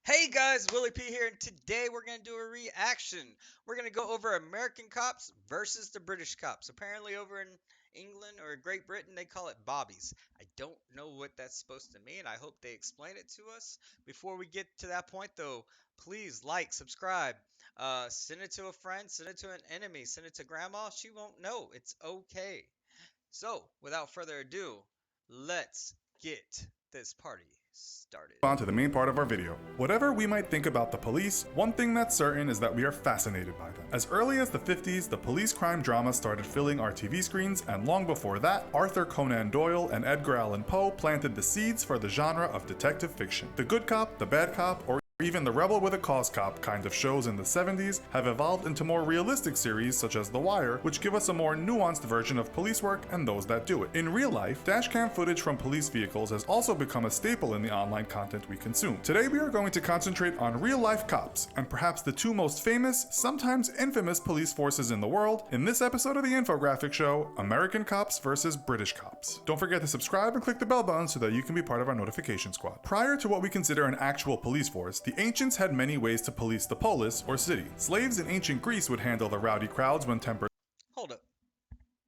Hey guys, Willie P here, and today we're going to do a reaction. We're going to go over American cops versus the British cops. Apparently over in England or Great Britain they call it bobbies. I don't know what that's supposed to mean. I hope they explain it to us. Before we get to that point though, please like, subscribe, send it to a friend, send it to an enemy, send it to grandma. She won't know. It's okay. So, without further ado, let's get this party started. On to the main part of our video. Whatever we might think about the police, one thing that's certain is that we are fascinated by them. As early as the 50s, the police crime drama started filling our TV screens, and long before that, Arthur Conan Doyle and Edgar Allan Poe planted the seeds for the genre of detective fiction. The good cop, the bad cop, or even the rebel with a cause cop kind of shows in the 70s have evolved into more realistic series such as The Wire, which give us a more nuanced version of police work and those that do it. In real life, dashcam footage from police vehicles has also become a staple in the online content we consume. Today we are going to concentrate on real life cops, and perhaps the two most famous, sometimes infamous police forces in the world, in this episode of the Infographics Show, American cops versus British cops. Don't forget to subscribe and click the bell button so that you can be part of our notification squad. Prior to what we consider an actual police force, the ancients had many ways to police the polis, or city. Slaves in ancient Greece would handle the rowdy crowds when tempered. Hold up.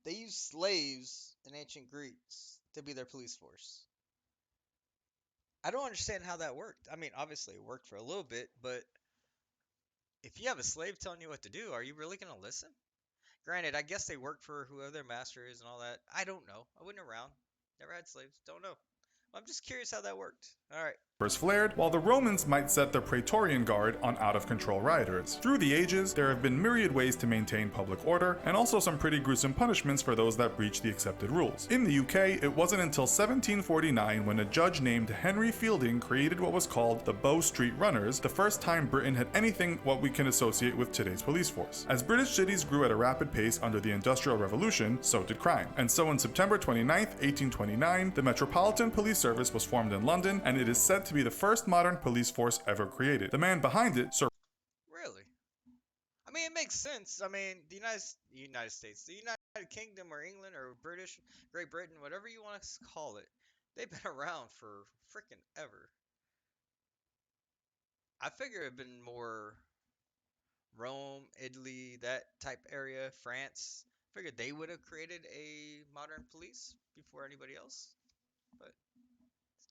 They used slaves in ancient Greece to be their police force. I don't understand how that worked. I mean, obviously it worked for a little bit, but if you have a slave telling you what to do, are you really going to listen? Granted, I guess they work for whoever their master is and all that. I don't know. I wasn't around. Never had slaves. Don't know. I'm just curious how that worked. All right. Flared, while the Romans might set their Praetorian Guard on out-of-control rioters. Through the ages, there have been myriad ways to maintain public order, and also some pretty gruesome punishments for those that breach the accepted rules. In the UK, it wasn't until 1749 when a judge named Henry Fielding created what was called the Bow Street Runners, the first time Britain had anything what we can associate with today's police force. As British cities grew at a rapid pace under the Industrial Revolution, so did crime. And so on September 29, 1829, the Metropolitan Police Service was formed in London, and it is said to be the first modern police force ever created. The man behind it, Sir. Really? I mean, it makes sense. I mean, the United States, the United Kingdom or England or Great Britain, whatever you want to call it, they've been around for freaking ever. I figure it'd been more Rome, Italy, that type area, France. Figured they would have created a modern police before anybody else. But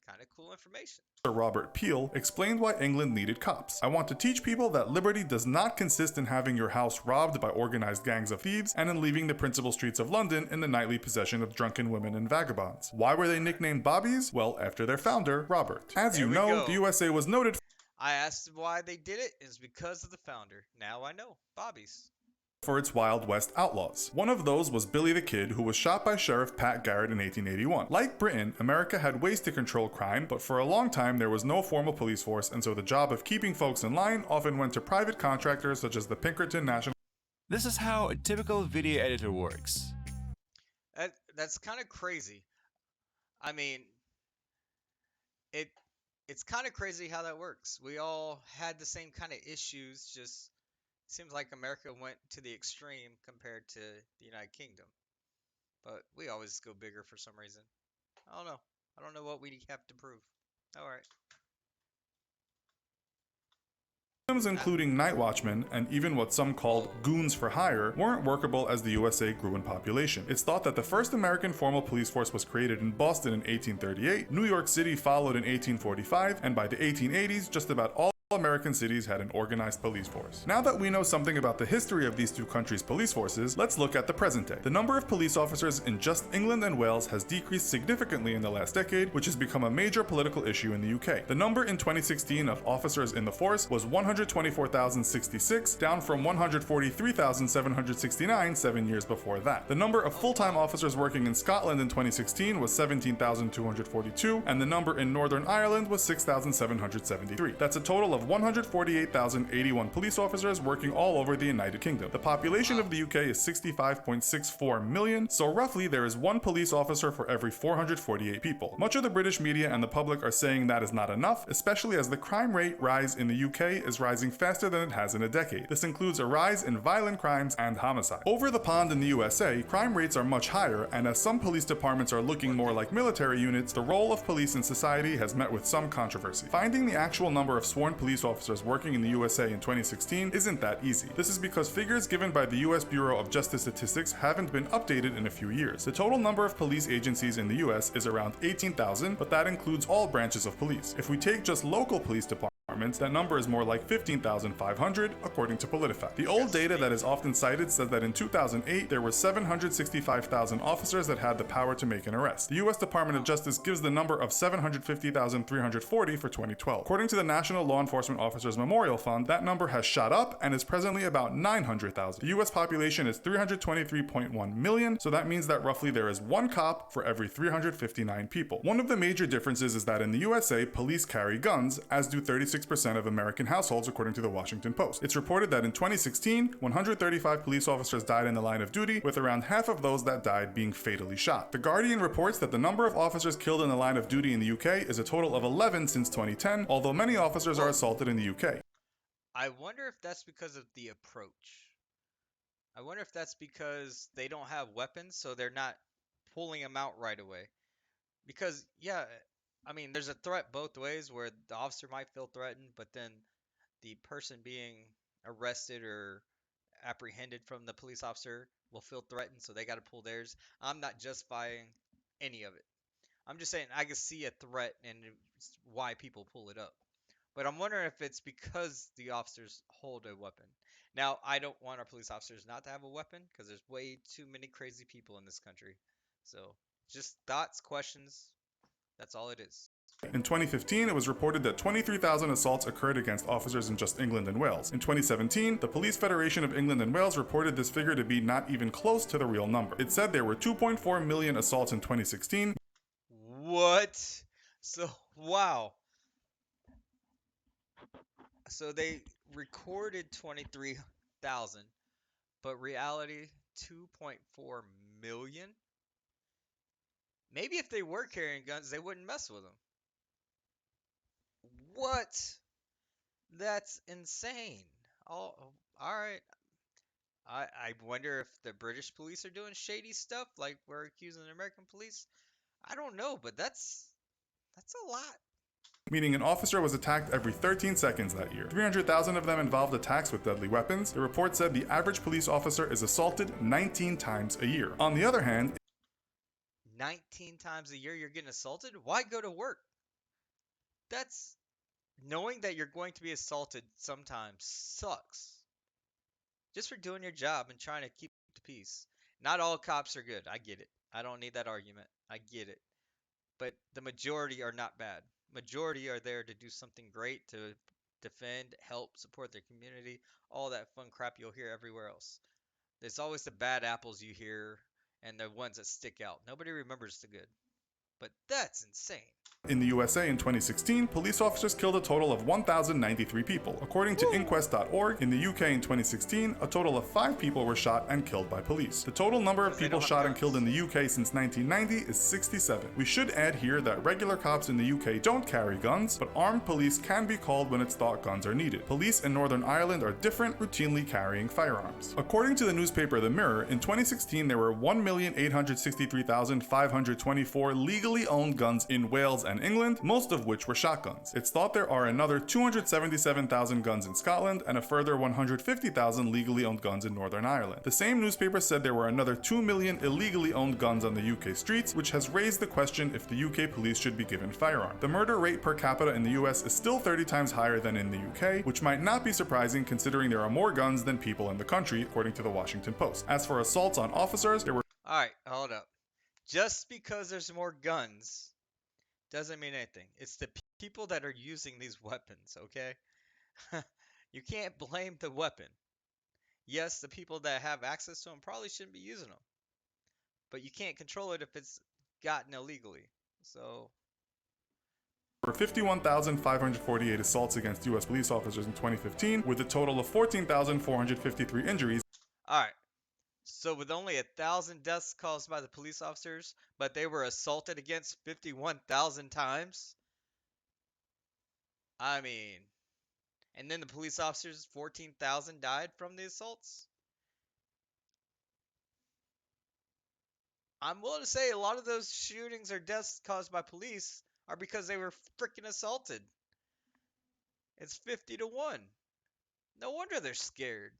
kind of cool information. Sir Robert Peel explained why England needed cops. I want to teach people that liberty does not consist in having your house robbed by organized gangs of thieves and in leaving the principal streets of London in the nightly possession of drunken women and vagabonds. Why were they nicknamed Bobbies? Well, after their founder, Robert. As you know, the USA was noted. I asked why they did it. It's because of the founder. Now I know. Bobbies. For its Wild West outlaws. One of those was Billy the Kid, who was shot by Sheriff Pat Garrett in 1881. Like Britain, America had ways to control crime, but for a long time there was no formal police force, and so the job of keeping folks in line often went to private contractors such as the Pinkerton National. This is how a typical video editor works. That's kind of crazy. I mean, it's kind of crazy how that works. We all had the same kind of issues, just seems like America went to the extreme compared to the United Kingdom. But we always go bigger for some reason. I don't know. I don't know what we have to prove. Alright. Including night watchmen and even what some called goons for hire weren't workable as the USA grew in population. It's thought that the first American formal police force was created in Boston in 1838, New York City followed in 1845, and by the 1880s just about all American cities had an organized police force. Now that we know something about the history of these two countries' police forces, let's look at the present day. The number of police officers in just England and Wales has decreased significantly in the last decade, which has become a major political issue in the UK. The number in 2016 of officers in the force was 124,066, down from 143,769 7 years before that. The number of full-time officers working in Scotland in 2016 was 17,242, and the number in Northern Ireland was 6,773. That's a total of 148,081 police officers working all over the United Kingdom. The population of the UK is 65.64 million, so roughly there is one police officer for every 448 people. Much of the British media and the public are saying that is not enough, especially as the crime rate rise in the UK is rising faster than it has in a decade. This includes a rise in violent crimes and homicide. Over the pond in the USA, crime rates are much higher, and as some police departments are looking more like military units, the role of police in society has met with some controversy. Finding the actual number of sworn police police officers working in the USA in 2016 isn't that easy. This is because figures given by the US Bureau of Justice Statistics haven't been updated in a few years. The total number of police agencies in the US is around 18,000, but that includes all branches of police. If we take just local police departments, that number is more like 15,500 according to PolitiFact. The old data that is often cited says that in 2008 there were 765,000 officers that had the power to make an arrest. The US Department of Justice gives the number of 750,340 for 2012. According to the National Law Enforcement Officers Memorial Fund, that number has shot up and is presently about 900,000. The US population is 323.1 million, so that means that roughly there is one cop for every 359 people. One of the major differences is that in the USA, police carry guns, as do 36% of American households, according to the Washington Post. It's reported that in 2016, 135 police officers died in the line of duty, with around half of those that died being fatally shot. The Guardian reports that the number of officers killed in the line of duty in the UK is a total of 11 since 2010, although many officers are assaulted in the UK. I wonder if that's because of the approach. I wonder if that's because they don't have weapons, so they're not pulling them out right away. Because, yeah, I mean, there's a threat both ways where the officer might feel threatened, but then the person being arrested or apprehended from the police officer will feel threatened, so they got to pull theirs. I'm not justifying any of it. I'm just saying I can see a threat and it's why people pull it up. But I'm wondering if it's because the officers hold a weapon. Now, I don't want our police officers not to have a weapon because there's way too many crazy people in this country. So, just thoughts, questions. That's all it is. In 2015, it was reported that 23,000 assaults occurred against officers in just England and Wales. In 2017, the Police Federation of England and Wales reported this figure to be not even close to the real number. It said there were 2.4 million assaults in 2016. What? So, wow. So they recorded 23,000, but reality 2.4 million? Maybe if they were carrying guns, they wouldn't mess with them. What? That's insane. Oh, all right. I wonder if the British police are doing shady stuff like we're accusing the American police. I don't know, but that's a lot. Meaning an officer was attacked every 13 seconds that year. 300,000 of them involved attacks with deadly weapons. The report said the average police officer is assaulted 19 times a year. On the other hand, 19 times a year you're getting assaulted? Why go to work? That's knowing that you're going to be assaulted sometimes sucks. Just for doing your job and trying to keep the peace. Not all cops are good. I get it. I don't need that argument. I get it. But the majority are not bad. Majority are there to do something great, to defend, help, support their community, all that fun crap you'll hear everywhere else. There's always the bad apples you hear and the ones that stick out. Nobody remembers the good. But that's insane. in the USA in 2016, police officers killed a total of 1,093 people. According to Inquest.org, in the UK in 2016, a total of 5 people were shot and killed by police. The total number of people shot and killed in the UK since 1990 is 67. We should add here that regular cops in the UK don't carry guns, but armed police can be called when it's thought guns are needed. Police in Northern Ireland are different, routinely carrying firearms. According to the newspaper The Mirror, in 2016 there were 1,863,524 legally owned guns in Wales and England, most of which were shotguns. It's thought there are another 277,000 guns in Scotland and a further 150,000 legally owned guns in Northern Ireland. The same newspaper said there were another 2 million illegally owned guns on the UK streets, which has raised the question if the UK police should be given firearms. The murder rate per capita in the US is still 30 times higher than in the UK, which might not be surprising considering there are more guns than people in the country, according to the Washington Post. As for assaults on officers, there were Alright, hold up. Just because there's more guns doesn't mean anything. It's the people that are using these weapons, okay? You can't blame the weapon. Yes, the people that have access to them probably shouldn't be using them. But you can't control it if it's gotten illegally. So, 51,548 assaults against US police officers in 2015, with a total of 14,453 injuries. alright. So with only 1,000 deaths caused by the police officers, but they were assaulted against 51,000 times? I mean, and then the police officers, 14,000 died from the assaults? I'm willing to say a lot of those shootings or deaths caused by police are because they were freaking assaulted. It's 50 to 1. No wonder they're scared.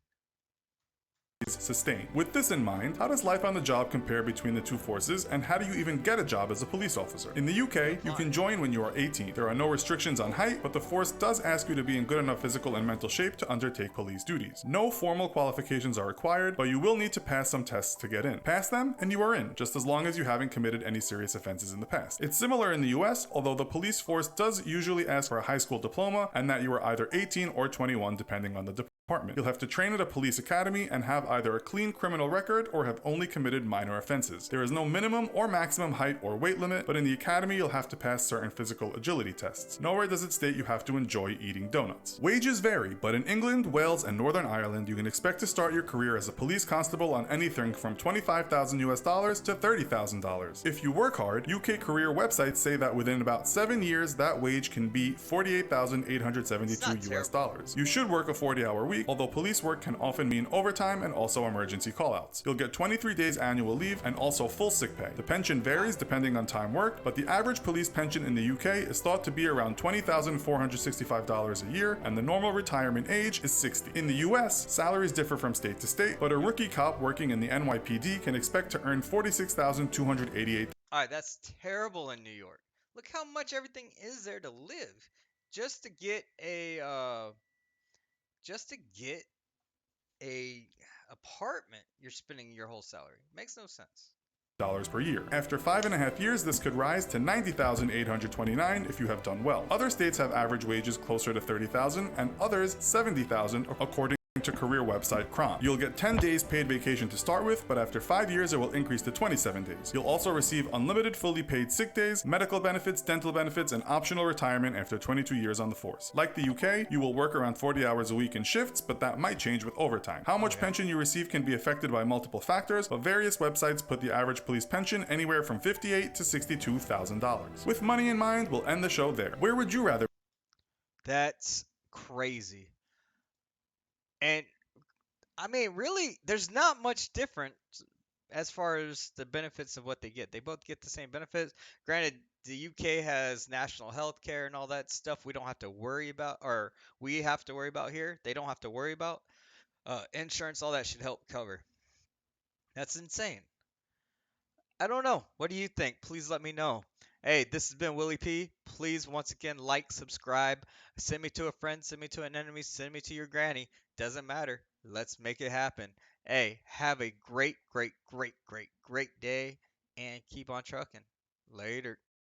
Sustained. With this in mind, how does life on the job compare between the two forces, and how do you even get a job as a police officer? In the UK, you can join when you are 18. There are no restrictions on height, but the force does ask you to be in good enough physical and mental shape to undertake police duties. No formal qualifications are required, but you will need to pass some tests to get in. Pass them, and you are in, just as long as you haven't committed any serious offenses in the past. It's similar in the US, although the police force does usually ask for a high school diploma, and that you are either 18 or 21 depending on the department. You'll have to train at a police academy and have either a clean criminal record or have only committed minor offenses. There is no minimum or maximum height or weight limit, but in the academy you'll have to pass certain physical agility tests. Nowhere does it state you have to enjoy eating donuts. Wages vary, but in England, Wales, and Northern Ireland you can expect to start your career as a police constable on anything from $25,000 US to $30,000. If you work hard, UK career websites say that within about 7 years that wage can be $48,872 US. You should work a 40-hour week, although police work can often mean overtime and also emergency callouts. You'll get 23 days annual leave and also full sick pay. The pension varies depending on time worked, but the average police pension in the UK is thought to be around $20,465 a year, and the normal retirement age is 60. In the US, salaries differ from state to state, but a rookie cop working in the NYPD can expect to earn $46,288. Alright, that's terrible in New York. Look how much everything is there to live. Just to get a apartment, you're spending your whole salary. Makes no sense. Per year. After 5.5 years, this could rise to $90,829 if you have done well. Other states have average wages closer to $30,000 and others $70,000 according to career website Crom. You'll get 10 days paid vacation to start with, but after 5 years it will increase to 27 days. You'll also receive unlimited fully paid sick days, medical benefits, dental benefits, and optional retirement after 22 years on the force. Like the UK, you will work around 40 hours a week in shifts, but that might change with overtime. How much pension you receive can be affected by multiple factors, but various websites put the average police pension anywhere from $58,000 to $62,000. With money in mind, we'll end the show there. Where would you rather? That's crazy. And I mean, really, there's not much difference as far as the benefits of what they get. They both get the same benefits. Granted, the UK has national health care and all that stuff we don't have to worry about, or we have to worry about here. They don't have to worry about. Insurance, all that should help cover. That's insane. I don't know. What do you think? Please let me know. Hey, this has been Willie P. Please, once again, like, subscribe, send me to a friend, send me to an enemy, send me to your granny. Doesn't matter. Let's make it happen. Hey, have a great, great, great, great, great day and keep on trucking. Later.